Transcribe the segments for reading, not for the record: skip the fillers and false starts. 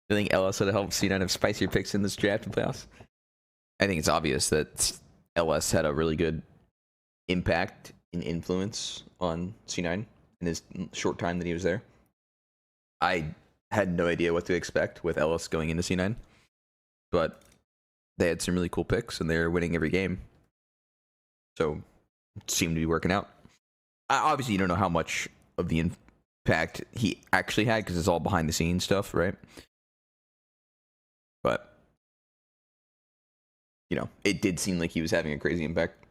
I think LS would have helped C9 have spicier picks in this draft and playoffs. I think it's obvious that LS had a really good impact and influence on C9 in his short time that he was there. I had no idea what to expect with LS going into C9, but they had some really cool picks and they're winning every game. So it seemed to be working out. Obviously, you don't know how much of the impact he actually had because it's all behind the scenes stuff, right? But, you know, it did seem like he was having a crazy impact.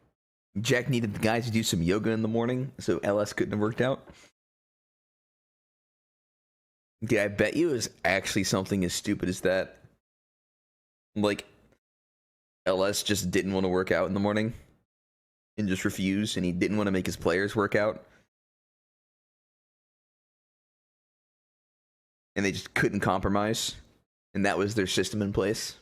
Jack needed the guys to do some yoga in the morning, so LS couldn't have worked out. Yeah, I bet you it was actually something as stupid as that. Like, LS just didn't want to work out in the morning and just refused, and he didn't want to make his players work out. And they just couldn't compromise, and that was their system in place.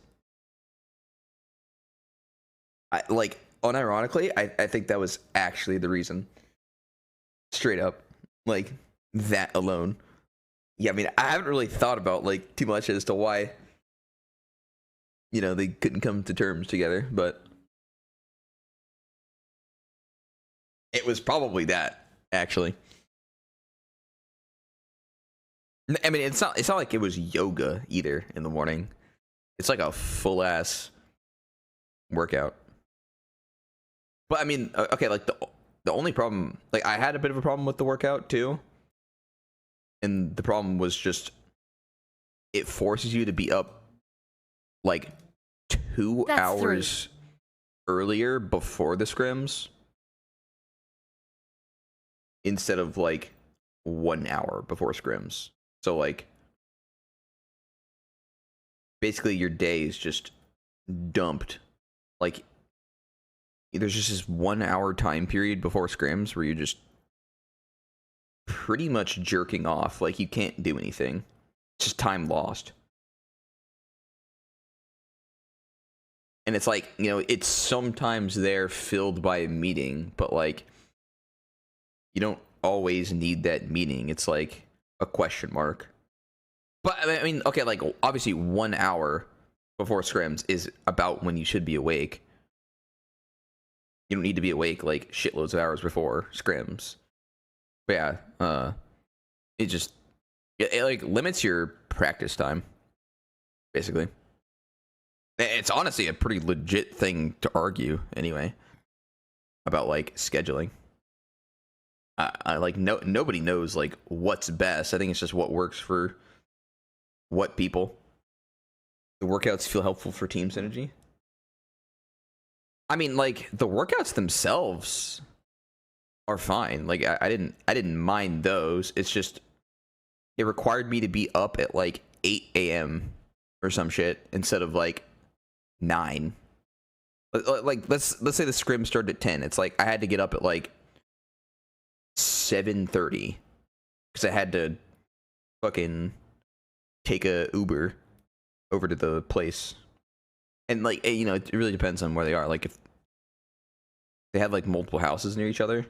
Unironically, I think that was actually the reason. Straight up. Like, that alone. Yeah, I mean, I haven't really thought about, like, too much as to why, you know, they couldn't come to terms together, but it was probably that, actually. I mean, it's not like it was yoga either in the morning. It's like a full ass workout. But I mean, okay, like the only problem, like I had a bit of a problem with the workout too. And the problem was just it forces you to be up like 2 hours earlier before the scrims instead of like 1 hour before scrims. So like basically your day is just dumped. Like there's just this 1 hour time period before scrims where you're just pretty much jerking off. Like you can't do anything. It's just time lost. And it's like, you know, it's sometimes there filled by a meeting, but like you don't always need that meeting. It's like a question mark. But I mean, okay, like obviously 1 hour before scrims is about when you should be awake. You don't need to be awake like shitloads of hours before scrims. But yeah, it just it like limits your practice time, basically. It's honestly a pretty legit thing to argue anyway about like scheduling. I like nobody knows like what's best. I think it's just what works for what people. The workouts feel helpful for team synergy. I mean, like the workouts themselves are fine. Like I didn't mind those. It's just it required me to be up at like 8 a.m. or some shit instead of like 9. Like let's say the scrim started at 10. It's like I had to get up at like 7:30 because I had to fucking take a Uber over to the place. And like, you know, it really depends on where they are. Like if they have like multiple houses near each other,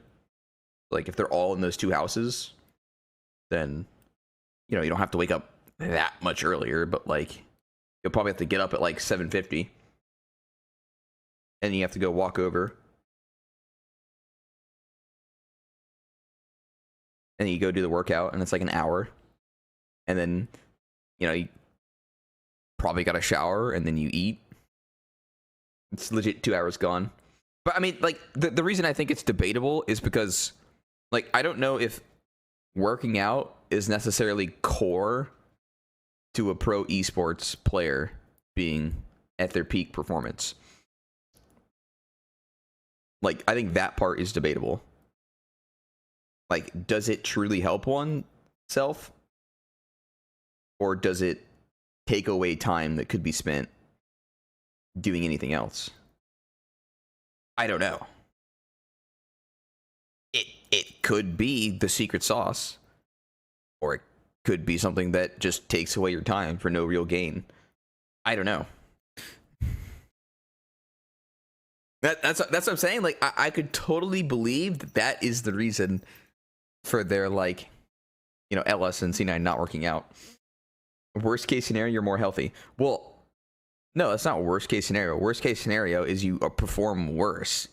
like if they're all in those 2 houses, then you know you don't have to wake up that much earlier. But like you'll probably have to get up at like 7:50, and you have to go walk over, and you go do the workout, and it's like an hour, and then you know you probably got a shower, and then you eat. It's legit 2 hours gone. But I mean, like the reason I think it's debatable is because like I don't know if working out is necessarily core to a pro esports player being at their peak performance. Like I think that part is debatable. Like, does it truly help oneself? Or does it take away time that could be spent doing anything else? I don't know. It could be the secret sauce. Or it could be something that just takes away your time for no real gain. I don't know. That's what I'm saying. Like, I could totally believe that is the reason for their, like, you know, LS and C9 not working out. Worst case scenario, you're more healthy. Well, no, that's not worst case scenario. Worst case scenario is you perform worse.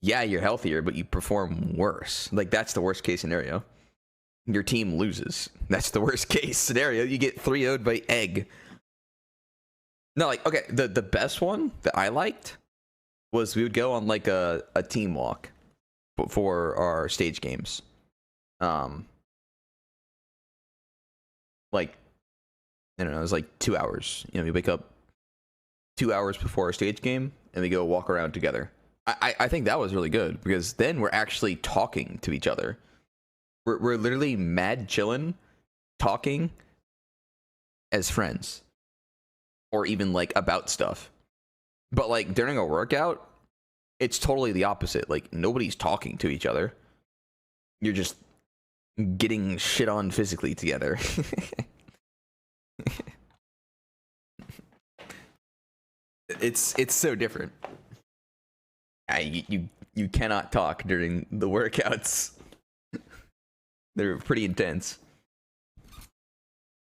Yeah, you're healthier, but you perform worse. Like, that's the worst case scenario. Your team loses. That's the worst case scenario. You get 3-0'd by egg. No, like, okay, the best one that I liked was we would go on like a team walk for our stage games. Like, I don't know, it was like 2 hours. You know, we wake up 2 hours before our stage game and we go walk around together. I think that was really good because then we're actually talking to each other. We're literally mad chilling, talking as friends, or even like about stuff. But like during a workout, it's totally the opposite. Like nobody's talking to each other. You're just getting shit on physically together. It's so different. You cannot talk during the workouts. They're pretty intense.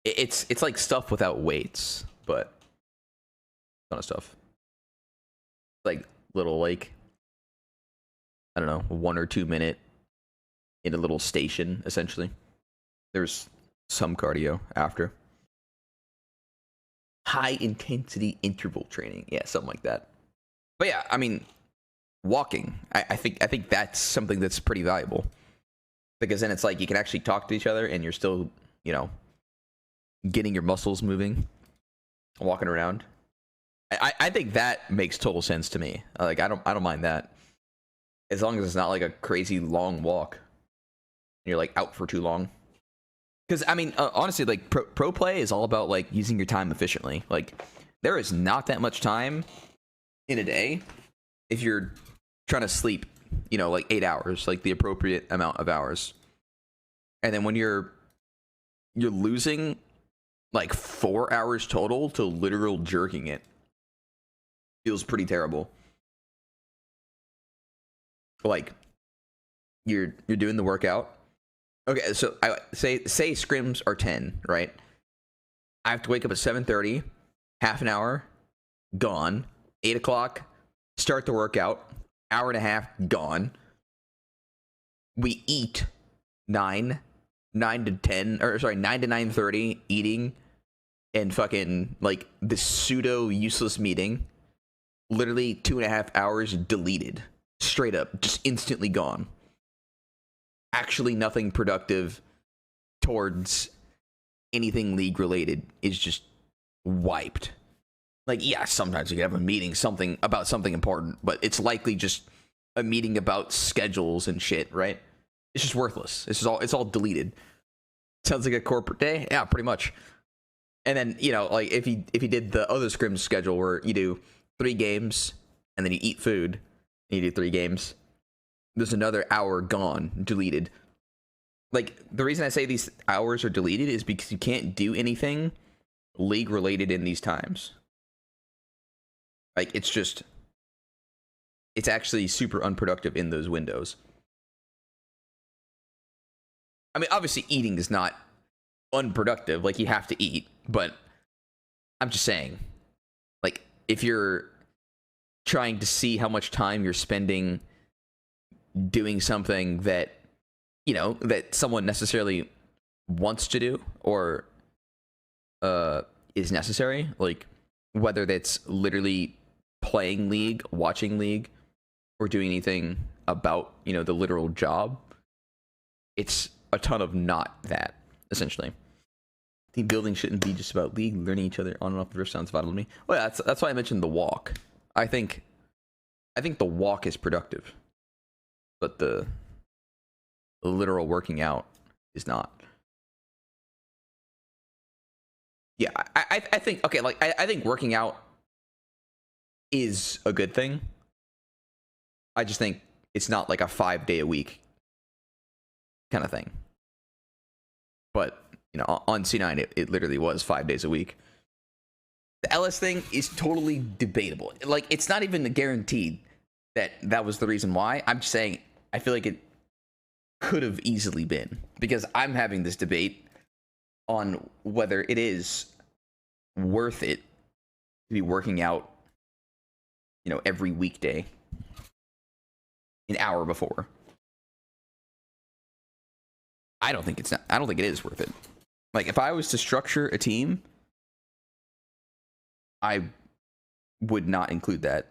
It's like stuff without weights, but ton of stuff. Like little, like, I don't know, 1 or 2 minute in a little station, essentially. There's some cardio after. High intensity interval training. Yeah, something like that. But yeah, I mean, walking. I think that's something that's pretty valuable. Because then it's like you can actually talk to each other and you're still, you know, getting your muscles moving, walking around. I think that makes total sense to me. Like I don't mind that. As long as it's not like a crazy long walk. And you're like out for too long. Because I mean, honestly, like pro play is all about like using your time efficiently. Like there is not that much time in a day if you're trying to sleep, you know, like 8 hours, like the appropriate amount of hours. And then when you're losing like 4 hours total to literal jerking it, feels pretty terrible. Like you're doing the workout. Okay, so I say scrims are 10, right? I have to wake up at 7:30, half an hour, gone. 8 o'clock, start the workout, hour and a half, gone. We eat 9 to 10, or sorry, 9 to 9:30, eating, and fucking like the pseudo useless meeting. Literally 2.5 hours deleted, straight up, just instantly gone. Actually, nothing productive towards anything league related is just wiped. Like, yeah, sometimes you can have a meeting about something important, but it's likely just a meeting about schedules and shit, right? It's just worthless. It's all deleted. Sounds like a corporate day. Yeah, pretty much. And then, you know, like if you did the other scrim schedule where you do 3 games and then you eat food and you do 3 games, there's another hour gone, deleted. Like the reason I say these hours are deleted is because you can't do anything league related in these times. Like it's actually super unproductive in those windows. I mean, obviously eating is not unproductive. Like you have to eat, but I'm just saying, like if you're trying to see how much time you're spending doing something that, you know, that someone necessarily wants to do or is necessary, like whether that's literally playing league, watching league, or doing anything about, you know, the literal job, it's a ton of not that, essentially. Team building shouldn't be just about league, learning each other on and off the riff sounds vital to me. Well, yeah, that's why I mentioned the walk. I think the walk is productive, but the literal working out is not. Yeah, I think, okay, like I think working out is a good thing. I just think it's not like a 5-day a week kind of thing. But, you know, on C9, it literally was 5 days a week. The LS thing is totally debatable. Like, it's not even guaranteed that was the reason why. I'm just saying, I feel like it could have easily been. Because I'm having this debate on whether it is worth it to be working out, you know, every weekday an hour before. I don't think it is worth it. Like, if I was to structure a team, I would not include that.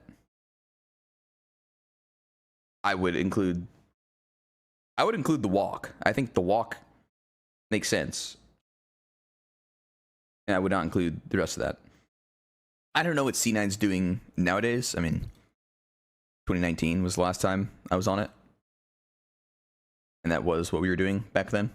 I would include the walk. I think the walk makes sense. And I would not include the rest of that. I don't know what C9's doing nowadays. I mean, 2019 was the last time I was on it. And that was what we were doing back then.